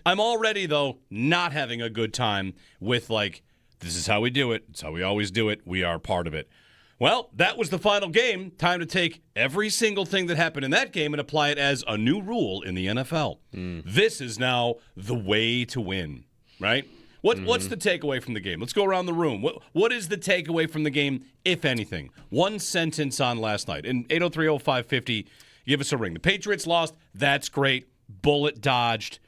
I'm already, though, not having a good time with, like, this is how we do it. It's how we always do it. We are part of it. Well, that was the final game. Time to take every single thing that happened in that game and apply it as a new rule in the NFL. This is now the way to win, right? What's the takeaway from the game? Let's go around the room. What is the takeaway from the game, if anything? One sentence on last night. In 803-0550, give us a ring. The Patriots lost. That's great. Bullet dodged.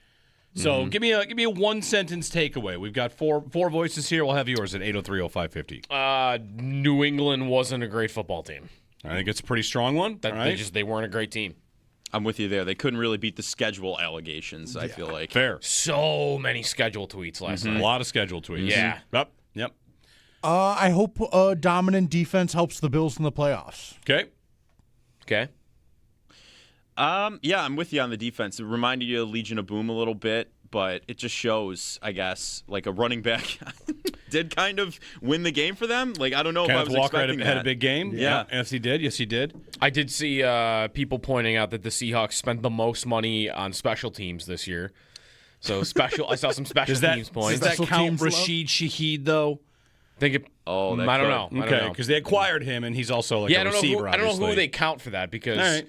So give me a one-sentence takeaway. We've got four voices here. We'll have yours at 803-0550. New England wasn't a great football team. I think it's a pretty strong one. They weren't a great team. I'm with you there. They couldn't really beat the schedule allegations, I feel like. Fair. So many schedule tweets last night. A lot of schedule tweets. Yeah. Yep. I hope dominant defense helps the Bills in the playoffs. Okay. Yeah, I'm with you on the defense. It reminded you of Legion of Boom a little bit, but it just shows, I guess, like a running back did kind of win the game for them. Like, I don't know if I was expecting that. had a big game. Yeah. Yes, he did. Yes, he did. I did see people pointing out that the Seahawks spent the most money on special teams this year. So I saw some special teams points. Does that count teams Rashid Shaheed, though? I don't know. Okay, because they acquired him, and he's also like a receiver, I don't know who they count for that because,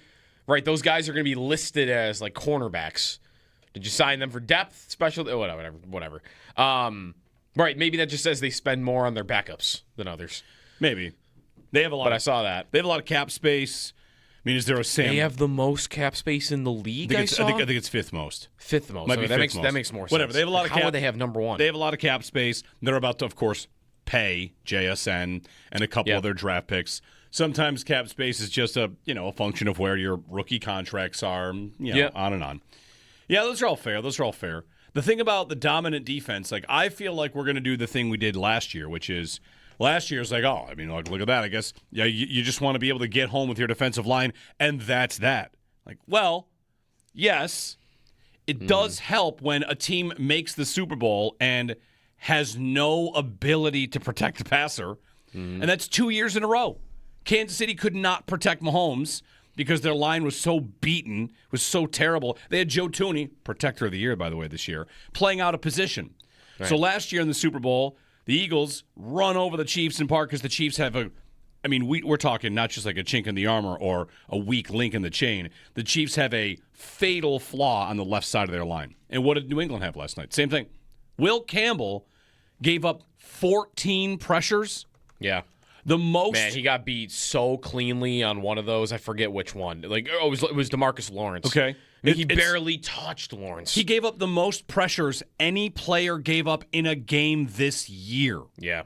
right, those guys are going to be listed as like cornerbacks. Did you sign them for depth, special, whatever. Right, maybe that just says they spend more on their backups than others. Maybe. They have a lot. But I saw that. They have a lot of cap space. I mean, is there a Sam? They have the most cap space in the league. I think it's fifth most. Fifth most. Might be that fifth most. makes more sense. Whatever. They have a lot of cap. How would they have number one? They have a lot of cap space. They're about to, of course, pay JSN and a couple of their draft picks. Sometimes cap space is just a function of where your rookie contracts are. On and on. Yeah, those are all fair. The thing about the dominant defense, like, I feel like we're going to do the thing we did last year, which is last year's like, look at that. I guess you just want to be able to get home with your defensive line, and that's that. Like, well, yes, it does help when a team makes the Super Bowl and has no ability to protect the passer, and that's 2 years in a row. Kansas City could not protect Mahomes because their line was so beaten, was so terrible. They had Joe Tooney, protector of the year, by the way, this year, playing out of position. Right. So last year in the Super Bowl, the Eagles run over the Chiefs in part because the Chiefs have we're talking not just like a chink in the armor or a weak link in the chain. The Chiefs have a fatal flaw on the left side of their line. And what did New England have last night? Same thing. Will Campbell gave up 14 pressures. Yeah. The most. Man, he got beat so cleanly on one of those. I forget which one. Like, it was DeMarcus Lawrence. Okay. He barely touched Lawrence. He gave up the most pressures any player gave up in a game this year. Yeah.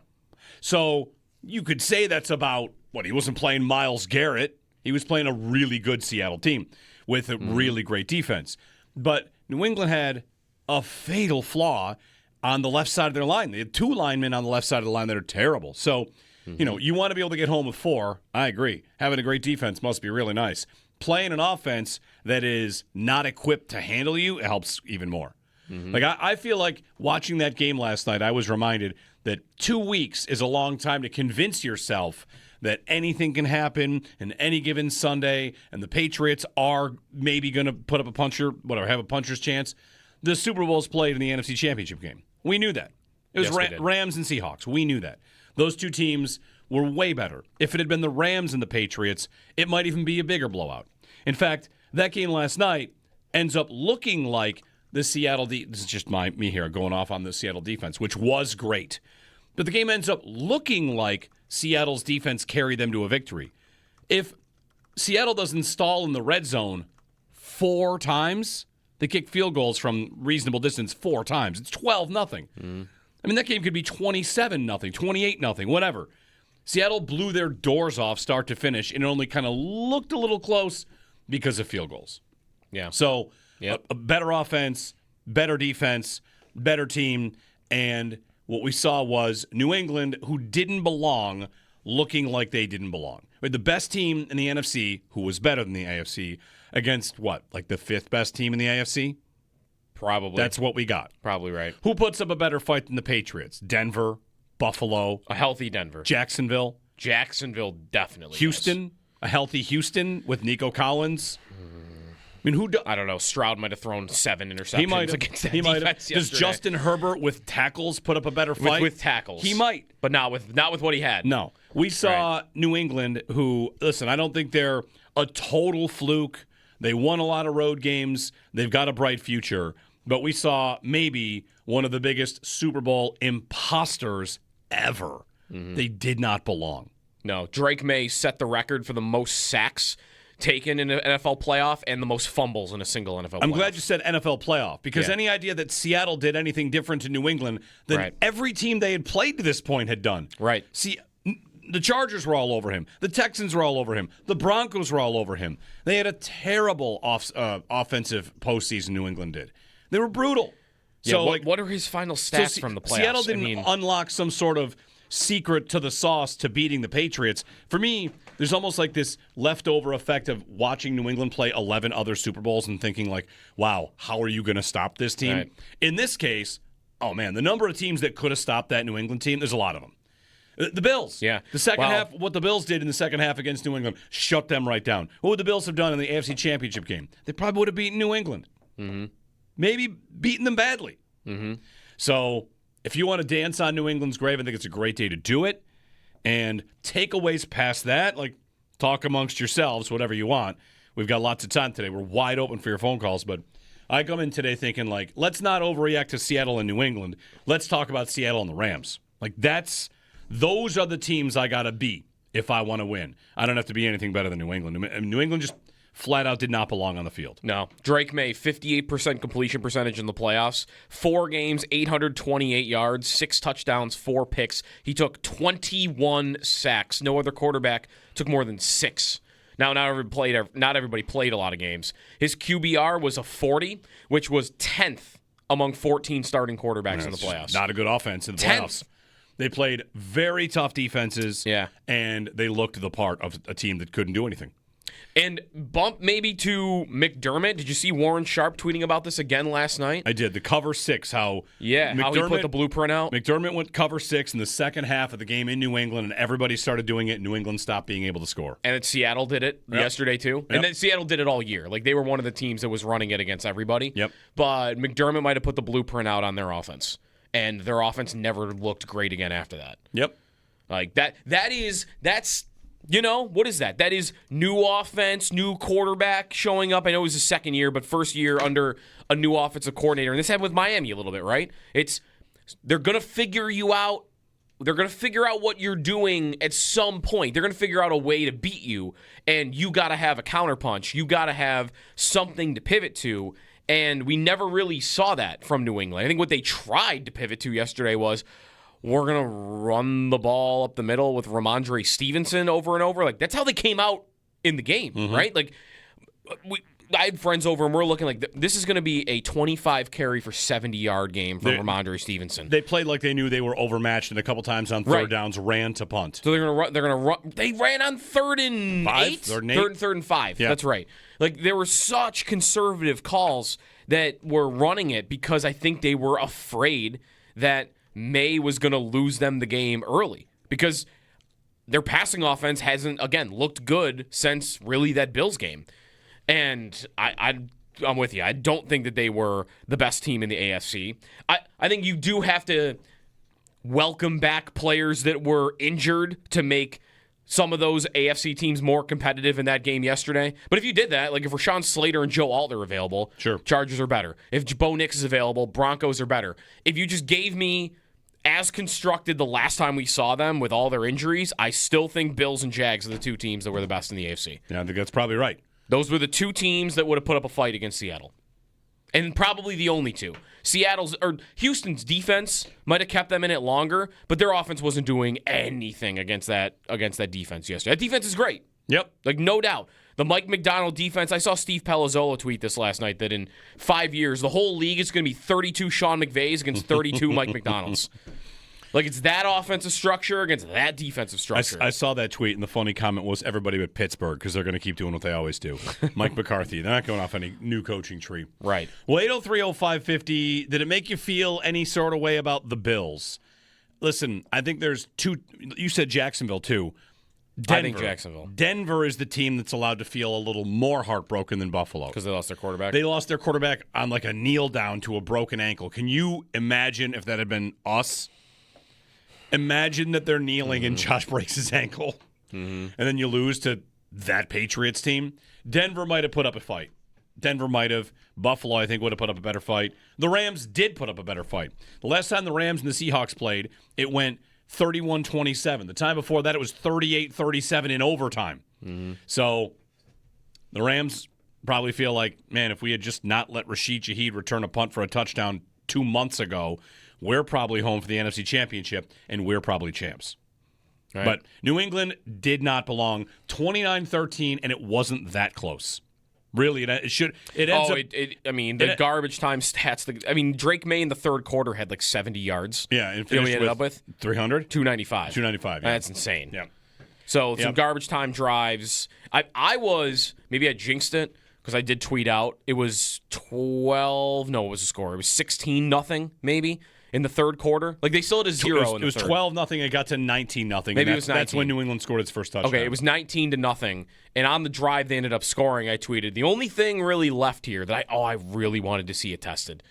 So you could say that's about, he wasn't playing Myles Garrett. He was playing a really good Seattle team with a really great defense. But New England had a fatal flaw on the left side of their line. They had two linemen on the left side of the line that are terrible. So, you want to be able to get home with 4. I agree. Having a great defense must be really nice. Playing an offense that is not equipped to handle you helps even more. Like, I feel like watching that game last night, I was reminded that 2 weeks is a long time to convince yourself that anything can happen in any given Sunday, and the Patriots are maybe going to put up have a puncher's chance. The Super Bowl's played in the NFC Championship game. We knew that. It was Rams and Seahawks. We knew that. Those two teams were way better. If it had been the Rams and the Patriots, it might even be a bigger blowout. In fact, that game last night ends up looking like the Seattle this is just me here going off on the Seattle defense, which was great. But the game ends up looking like Seattle's defense carried them to a victory. If Seattle doesn't stall in the red zone 4 times, they kick field goals from reasonable distance 4 times. It's 12-0. I mean, that game could be 27-0, 28-0, whatever. Seattle blew their doors off start to finish, and it only kind of looked a little close because of field goals. Yeah. So a better offense, better defense, better team, and what we saw was New England, who didn't belong, looking like they didn't belong. We had the best team in the NFC, who was better than the AFC, against what, like the 5th best team in the AFC? Probably. That's what we got. Probably right. Who puts up a better fight than the Patriots? Denver, Buffalo. A healthy Denver. Jacksonville. Jacksonville definitely. Houston. A healthy Houston with Nico Collins. mean, I don't know. Stroud might have thrown 7 interceptions against that defense yesterday. Does Justin Herbert with tackles put up a better fight? With tackles. He might. But not with what he had. No. We saw New England, who, listen, I don't think they're a total fluke. They won a lot of road games. They've got a bright future. But we saw maybe one of the biggest Super Bowl imposters ever. Mm-hmm. They did not belong. No. Drake Maye set the record for the most sacks taken in an NFL playoff and the most fumbles in a single NFL playoff. I'm glad you said NFL playoff, because any idea that Seattle did anything different to New England than every team they had played to this point had done. Right. See, the Chargers were all over him. The Texans were all over him. The Broncos were all over him. They had a terrible offensive postseason, New England did. They were brutal. Yeah, so, what are his final stats from the playoffs? Seattle didn't unlock some sort of secret to the sauce to beating the Patriots. For me, there's almost like this leftover effect of watching New England play 11 other Super Bowls and thinking like, wow, how are you going to stop this team? Right. In this case, oh man, the number of teams that could have stopped that New England team, there's a lot of them. The Bills. Yeah. The second half, what the Bills did in the second half against New England, shut them right down. What would the Bills have done in the AFC Championship game? They probably would have beaten New England. Mm-hmm. Maybe beaten them badly. Mm-hmm. So if you want to dance on New England's grave, I think it's a great day to do it. And takeaways past that, like talk amongst yourselves, whatever you want. We've got lots of time today. We're wide open for your phone calls, but I come in today thinking, like, let's not overreact to Seattle and New England. Let's talk about Seattle and the Rams. Like, those are the teams I got to beat if I want to win. I don't have to be anything better than New England. New England just flat out did not belong on the field. No. Drake Maye, 58% completion percentage in the playoffs. 4 games, 828 yards, 6 touchdowns, 4 picks. He took 21 sacks. No other quarterback took more than 6. Now, not everybody played a lot of games. His QBR was a 40, which was 10th among 14 starting quarterbacks in the playoffs. Not a good offense in the playoffs. They played very tough defenses, and they looked the part of a team that couldn't do anything. And bump maybe to McDermott. Did you see Warren Sharp tweeting about this again last night? I did. The cover 6, how he put the blueprint out. McDermott went cover 6 in the second half of the game in New England, and everybody started doing it. New England stopped being able to score. And Seattle did it yesterday too. Yep. And then Seattle did it all year. Like, they were one of the teams that was running it against everybody. Yep. But McDermott might have put the blueprint out on their offense. And their offense never looked great again after that. Yep. Like, that's you know, what is that? That is new offense, new quarterback showing up. I know it was his second year, but first year under a new offensive coordinator. And this happened with Miami a little bit, right? They're going to figure you out. They're going to figure out what you're doing at some point. They're going to figure out a way to beat you, and you got to have a counterpunch. You got to have something to pivot to, and we never really saw that from New England. I think what they tried to pivot to yesterday was, we're going to run the ball up the middle with Ramondre Stevenson over and over. Like, that's how they came out in the game, right? Like, I had friends over, and we're looking like, this is going to be a 25 carry for 70-yard game from Ramondre Stevenson. They played like they knew they were overmatched, and a couple times on third downs ran to punt. So they're going to run. They ran on 3rd and 8? Third and 5. Yeah. That's right. Like, there were such conservative calls that were running it because I think they were afraid that May was going to lose them the game early, because their passing offense hasn't, again, looked good since really that Bills game. And I'm with you. I don't think that they were the best team in the AFC. I think you do have to welcome back players that were injured to make some of those AFC teams more competitive in that game yesterday. But if you did that, like if Rashawn Slater and Joe Alt are available, sure, Chargers are better. If Bo Nix is available, Broncos are better. If you just gave me as constructed the last time we saw them with all their injuries, I still think Bills and Jags are the 2 teams that were the best in the AFC. Yeah, I think that's probably right. Those were the 2 teams that would have put up a fight against Seattle. And probably the only 2. Houston's defense might have kept them in it longer, but their offense wasn't doing anything against that defense yesterday. That defense is great. Yep. Like, no doubt. The Mike Macdonald defense, I saw Steve Palazzolo tweet this last night that in 5 years, the whole league is going to be 32 Sean McVays against 32 Mike Macdonalds. Like, it's that offensive structure against that defensive structure. I saw that tweet, and the funny comment was everybody but Pittsburgh, because they're going to keep doing what they always do. Mike McCarthy, they're not going off any new coaching tree. Right. Well, 8030550, did it make you feel any sort of way about the Bills? Listen, I think there's 2. You said Jacksonville, too. Denver. I think Jacksonville. Denver is the team that's allowed to feel a little more heartbroken than Buffalo. Because they lost their quarterback? They lost their quarterback on like a kneel down to a broken ankle. Can you imagine if that had been us? Imagine that they're kneeling and Josh breaks his ankle. And then you lose to that Patriots team. Denver might have put up a fight. Denver might have. Buffalo, I think, would have put up a better fight. The Rams did put up a better fight. The last time the Rams and the Seahawks played, it went 31-27. The time before that, it was 38-37 in overtime. So the Rams probably feel like, man, if we had just not let Rashid Shaheed return a punt for a touchdown 2 months ago, we're probably home for the NFC Championship, and we're probably champs. Right. But New England did not belong. 29-13, and it wasn't that close. Really, it should. It ends up. The garbage time stats. Drake Maye in the third quarter had like 70 yards. Yeah, and we ended up with 300, 295. 295. Yeah. That's insane. Yeah. So some garbage time drives. I jinxed it because I did tweet out. It was 12. No, what was the score? It was 16-0 maybe. In the third quarter? Like, they still had a 0 in the third. It was 12-0. It got to 19-0. Maybe it was 19. That's when New England scored its first touchdown. Okay, it was 19-0. And on the drive they ended up scoring, I tweeted, the only thing really left here that I really wanted to see it tested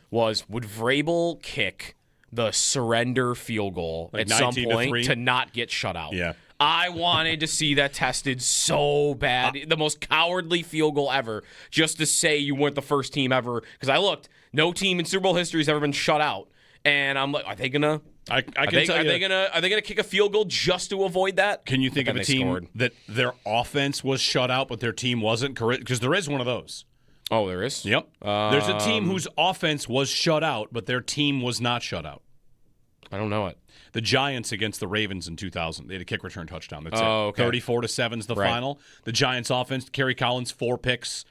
was, would Vrabel kick the surrender field goal like at some point to not get shut out? Yeah. I wanted to see that tested so bad. The most cowardly field goal ever, just to say you weren't the first team ever. Because I looked, no team in Super Bowl history has ever been shut out. And I'm like, are they gonna? Are they gonna kick a field goal just to avoid that? Can you think of a team that their offense was shut out, but their team wasn't? Correct? Because there is one of those. Oh, there is. Yep. There's a team whose offense was shut out, but their team was not shut out. I don't know it. The Giants against the Ravens in 2000. They had a kick return touchdown. That's it. Okay. 34-7 is the final. The Giants offense, Kerry Collins, 4 picks.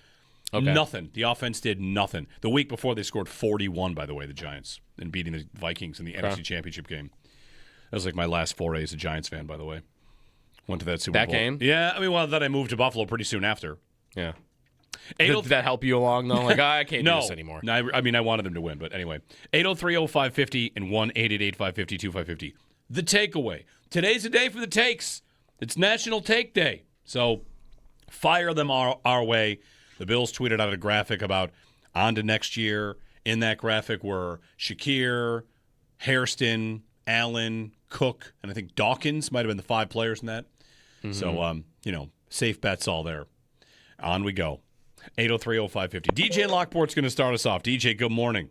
Okay. Nothing. The offense did nothing. The week before, they scored 41, by the way, the Giants, in beating the Vikings in the NFC Championship game. That was like my last foray as a Giants fan, by the way. Went to that Super Bowl. That game? Yeah. Then I moved to Buffalo pretty soon after. Yeah. Did that help you along, though? Like, I can't do this anymore. No, I wanted them to win, but anyway. 803-0550 and 1-888-550-2550. The takeaway. Today's the day for the takes. It's National Take Day. So fire them our way. The Bills tweeted out a graphic about on to next year. In that graphic were Shakir, Hairston, Allen, Cook, and I think Dawkins might have been the 5 players in that. Mm-hmm. So, safe bets all there. On we go. 803-0550. DJ in Lockport's going to start us off. DJ, good morning.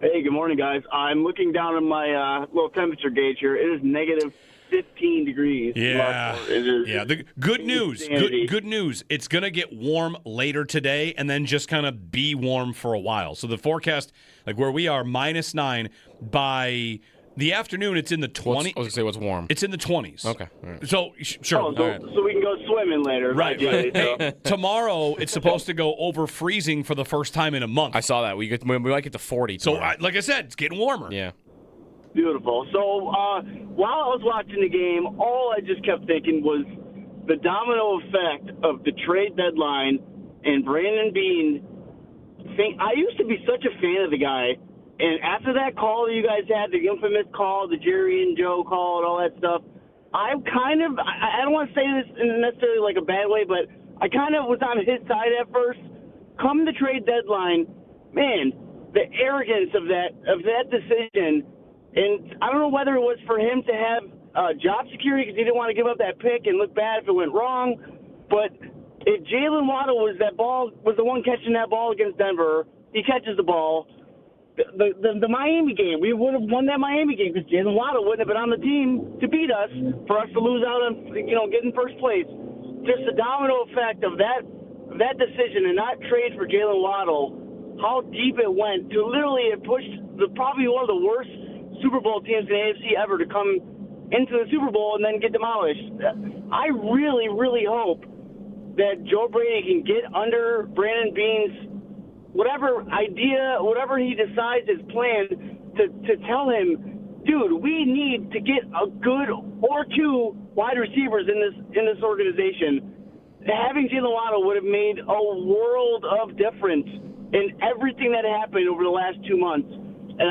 Hey, good morning, guys. I'm looking down at my little temperature gauge here. It is negative 15 degrees. Yeah. The good news. Good news. It's going to get warm later today and then just kind of be warm for a while. So the forecast, like where we are, -9. By the afternoon, it's in the 20s. I was going to say what's warm. It's in the 20s. Okay. Right. So, sure. So we can go swimming later. Right. Hey, tomorrow, it's supposed to go over freezing for the first time in a month. I saw that. We might get to 40 tomorrow. So, like I said, it's getting warmer. Yeah. Beautiful. So while I was watching the game, all I just kept thinking was the domino effect of the trade deadline and Brandon Beane. I used to be such a fan of the guy, and after that call that you guys had, the infamous call, the Jerry and Joe call, and all that stuff, I don't want to say this in necessarily like a bad way, but I kind of was on his side at first. Come the trade deadline, man, the arrogance of that decision. And I don't know whether it was for him to have job security because he didn't want to give up that pick and look bad if it went wrong. But if Jalen Waddle was the one catching that ball against Denver, he catches the ball. The Miami game, we would have won that Miami game because Jalen Waddle wouldn't have been on the team to beat us for us to lose out on getting first place. Just the domino effect of that decision and not trade for Jalen Waddle, how deep it went to literally it pushed probably one of the worst Super Bowl teams in the AFC ever to come into the Super Bowl and then get demolished. I really, really hope that Joe Brady can get under Brandon Beane's whatever idea, whatever he decides his plan, to tell him, dude, we need to get a good or 2 wide receivers in this organization. Having Jalen Waddle would have made a world of difference in everything that happened over the last 2 months. And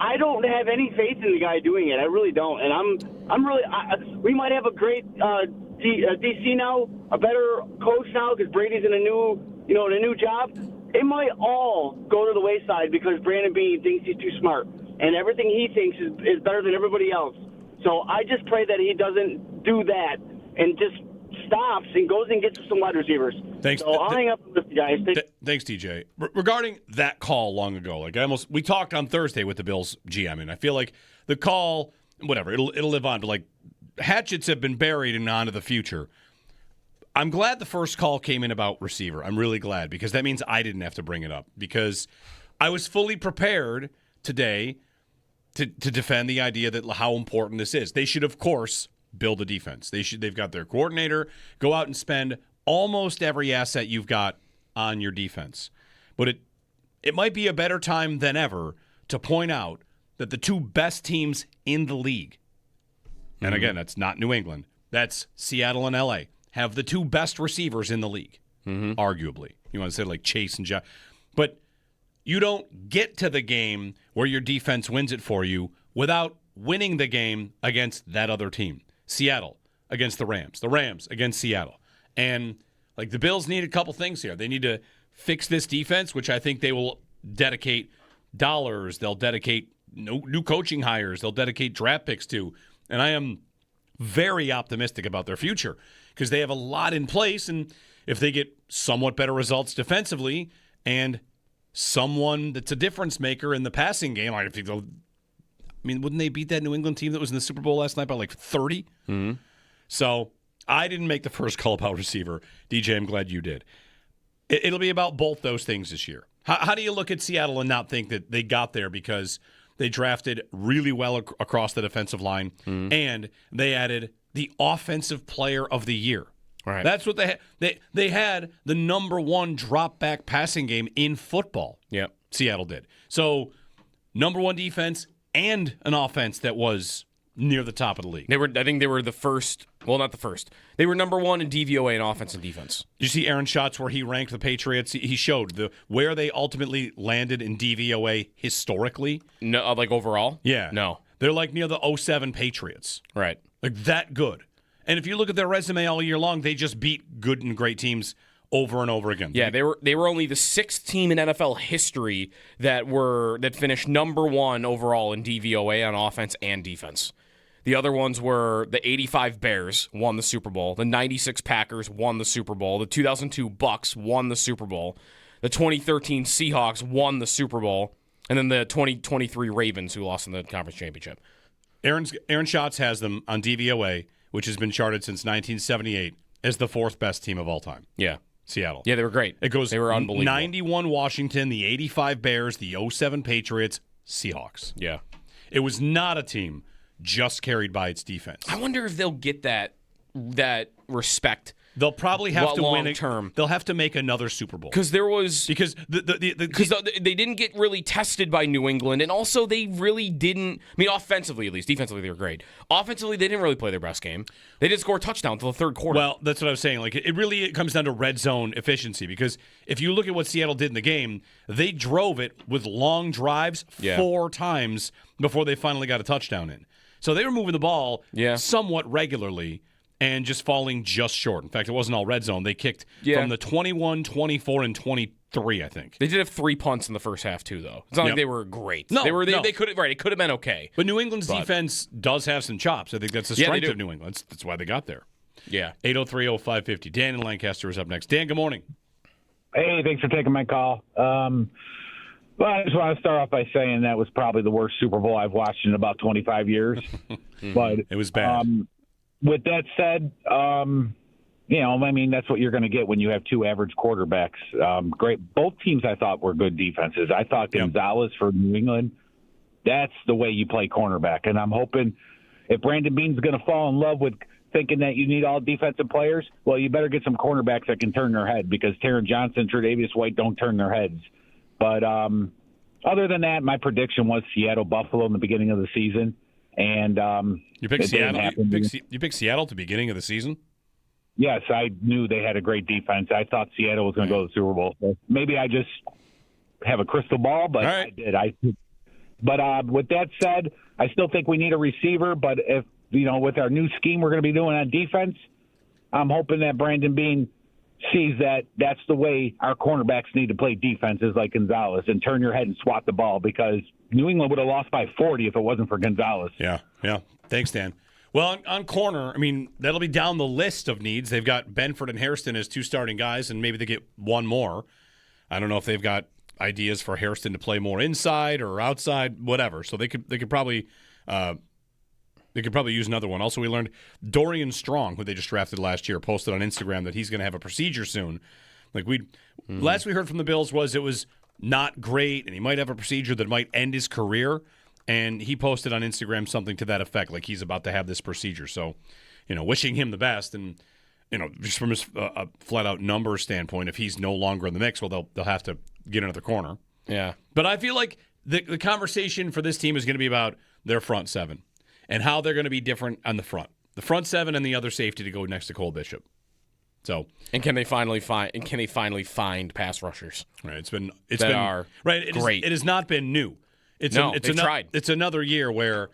I don't have any faith in the guy doing it. I really don't. And we might have a great DC now, a better coach now because Brady's in a new job. It might all go to the wayside because Brandon Beane thinks he's too smart, and everything he thinks is better than everybody else. So I just pray that he doesn't do that and just stops and goes and gets some wide receivers. Thanks. So I'll hang up with you guys. Thanks, TJ. Regarding that call long ago, we talked on Thursday with the Bills GM, and I feel like the call, whatever, it'll live on, but like hatchets have been buried and on to the future. I'm glad the first call came in about receiver. I'm really glad because that means I didn't have to bring it up because I was fully prepared today to defend the idea that how important this is. They should, of course, build a defense. They've got their coordinator, go out and spend almost every asset you've got on your defense. But it might be a better time than ever to point out that the two best teams in the league, and again, that's not New England, that's Seattle and LA, have the two best receivers in the league, arguably. You want to say like Chase and Josh. But you don't get to the game where your defense wins it for you without winning the game against that other team. Seattle against the Rams against Seattle. And like the Bills need a couple things here. They need to fix this defense, which I think they will dedicate dollars. They'll dedicate new coaching hires. They'll dedicate draft picks to. And I am very optimistic about their future because they have a lot in place. And if they get somewhat better results defensively and someone that's a difference maker in the passing game, I think they'll. I mean, wouldn't they beat that New England team that was in the Super Bowl last night by like 30? Mm-hmm. So I didn't make the first call about receiver. DJ, I'm glad you did. It'll be about both those things this year. How do you look at Seattle and not think that they got there because they drafted really well across the defensive line and they added the offensive player of the year? Right. That's what they had. They had the number one drop back passing game in football. Yep. Seattle did. So number one defense and an offense that was near the top of the league. I think they were the first. Well, not the first. They were number one in DVOA in offense and defense. Did you see Aaron Schatz where he ranked the Patriots? He showed where they ultimately landed in DVOA historically. No, like overall? Yeah. No. They're like near the 07 Patriots. Right. Like that good. And if you look at their resume all year long, they just beat good and great teams over and over again. Yeah, they were only the sixth team in NFL history that finished number one overall in DVOA on offense and defense. The other ones were the 85 Bears won the Super Bowl, the 96 Packers won the Super Bowl, the 2002 Bucks won the Super Bowl, the 2013 Seahawks won the Super Bowl, and then the 2023 Ravens who lost in the conference championship. Aaron Schatz has them on DVOA, which has been charted since 1978 as the fourth best team of all time. Yeah. Seattle. Yeah, they were great. They were unbelievable. 91 Washington, the 85 Bears, the 07 Patriots, Seahawks. Yeah. It was not a team just carried by its defense. I wonder if they'll get that respect. They'll probably have to win term. They'll have to make another Super Bowl because they didn't get really tested by New England, and also they really didn't. I mean, offensively at least, defensively they were great. Offensively, they didn't really play their best game. They didn't score a touchdown until the third quarter. Well, that's what I was saying. Like it comes down to red zone efficiency because if you look at what Seattle did in the game, they drove it with long drives 4 times before they finally got a touchdown in. So they were moving the ball somewhat regularly. And just falling just short. In fact, it wasn't all red zone. They kicked from the 21, 24, and 23, I think. They did have 3 punts in the first half, too, though. It's not like they were great. No, they could have it could have been okay. But New England's defense does have some chops. I think that's the strength of New England. That's why they got there. Yeah. 803-0550. Dan in Lancaster is up next. Dan, good morning. Hey, thanks for taking my call. Well, I just want to start off by saying that was probably the worst Super Bowl I've watched in about 25 years. But it was bad. With that said, I mean, that's what you're going to get when you have two average quarterbacks. Great. Both teams I thought were good defenses. I thought Gonzalez for New England, that's the way you play cornerback. And I'm hoping if Brandon Beane's going to fall in love with thinking that you need all defensive players, well, you better get some cornerbacks that can turn their head because Taron Johnson, Tre'Davious White don't turn their heads. But other than that, my prediction was Seattle-Buffalo in the beginning of the season. And you picked Seattle. You picked Seattle at the beginning of the season. Yes, I knew they had a great defense. I thought Seattle was going to go to the Super Bowl. So maybe I just have a crystal ball, but I did. But with that said, I still think we need a receiver. But if, with our new scheme we're going to be doing on defense, I'm hoping that Brandon Beane sees that that's the way our cornerbacks need to play defenses like Gonzalez and turn your head and swat the ball, because New England would have lost by 40 if it wasn't for Gonzalez. Yeah. Thanks, Dan. Well, on corner, I mean, that'll be down the list of needs. They've got Benford and Hairston as two starting guys, and maybe they get one more. I don't know if they've got ideas for Hairston to play more inside or outside, whatever. So they could probably use another one. Also, we learned Dorian Strong, who they just drafted last year, posted on Instagram that he's going to have a procedure soon. Last we heard from the Bills was it was not great, and he might have a procedure that might end his career. And he posted on Instagram something to that effect, like he's about to have this procedure. So, wishing him the best. And, just from his flat-out number standpoint, if he's no longer in the mix, well, they'll have to get another corner. Yeah. But I feel like the conversation for this team is going to be about their front seven and how they're going to be different on the front. The front seven and the other safety to go next to Cole Bishop. So, and can they finally find pass rushers? Right. It's been great. It has not been new. They've tried. It's another year where,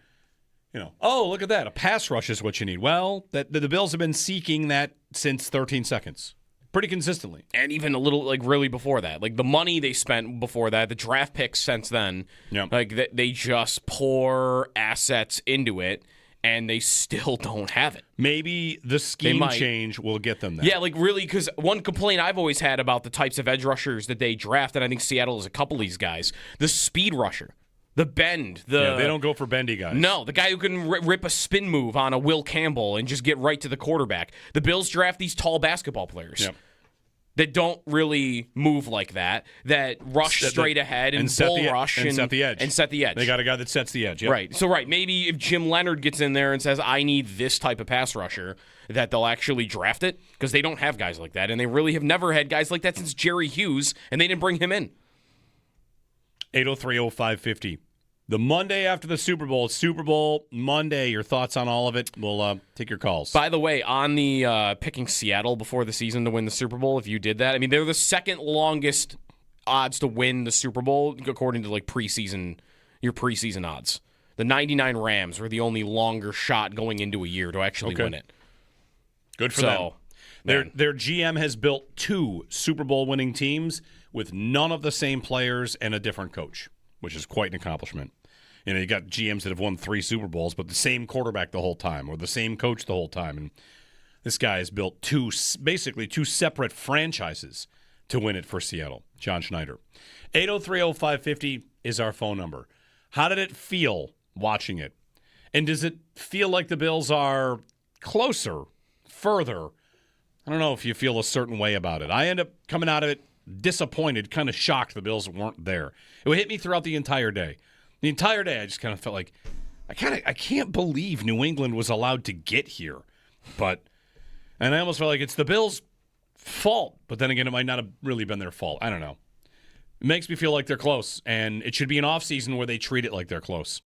look at that. A pass rush is what you need. Well, the Bills have been seeking that since 13 seconds. Pretty consistently. And even a little, really before that. The money they spent before that, the draft picks since then, they just pour assets into it, and they still don't have it. Maybe the scheme change will get them there. Yeah, really, because one complaint I've always had about the types of edge rushers that they draft, and I think Seattle is a couple of these guys, the speed rusher. The bend. They don't go for bendy guys. No, the guy who can rip a spin move on a Will Campbell and just get right to the quarterback. The Bills draft these tall basketball players that don't really move like that rush straight ahead and bull rush and set the edge. And set the edge. They got a guy that sets the edge. Yep. Right. So, maybe if Jim Leonard gets in there and says, I need this type of pass rusher, that they'll actually draft it, because they don't have guys like that, and they really have never had guys like that since Jerry Hughes, and they didn't bring him in. 803-0550. The Monday after the Super Bowl Monday. Your thoughts on all of it? We'll take your calls. By the way, on the picking Seattle before the season to win the Super Bowl, if you did that, they're the second longest odds to win the Super Bowl according to your preseason odds. The 99 Rams were the only longer shot going into a year to actually win it. Good for them. Their GM has built two Super Bowl winning teams with none of the same players and a different coach, which is quite an accomplishment. You got GMs that have won 3 Super Bowls, but the same quarterback the whole time or the same coach the whole time. And this guy has built basically two separate franchises to win it for Seattle. John Schneider. 803-0550 is our phone number. How did it feel watching it? And does it feel like the Bills are closer, further? I don't know if you feel a certain way about it. I end up coming out of it disappointed, kind of shocked the Bills weren't there. It would hit me throughout the entire day. The entire day, I just kind of felt like, I can't believe New England was allowed to get here. And I almost felt like it's the Bills' fault. But then again, it might not have really been their fault. I don't know. It makes me feel like they're close, and it should be an offseason where they treat it like they're close.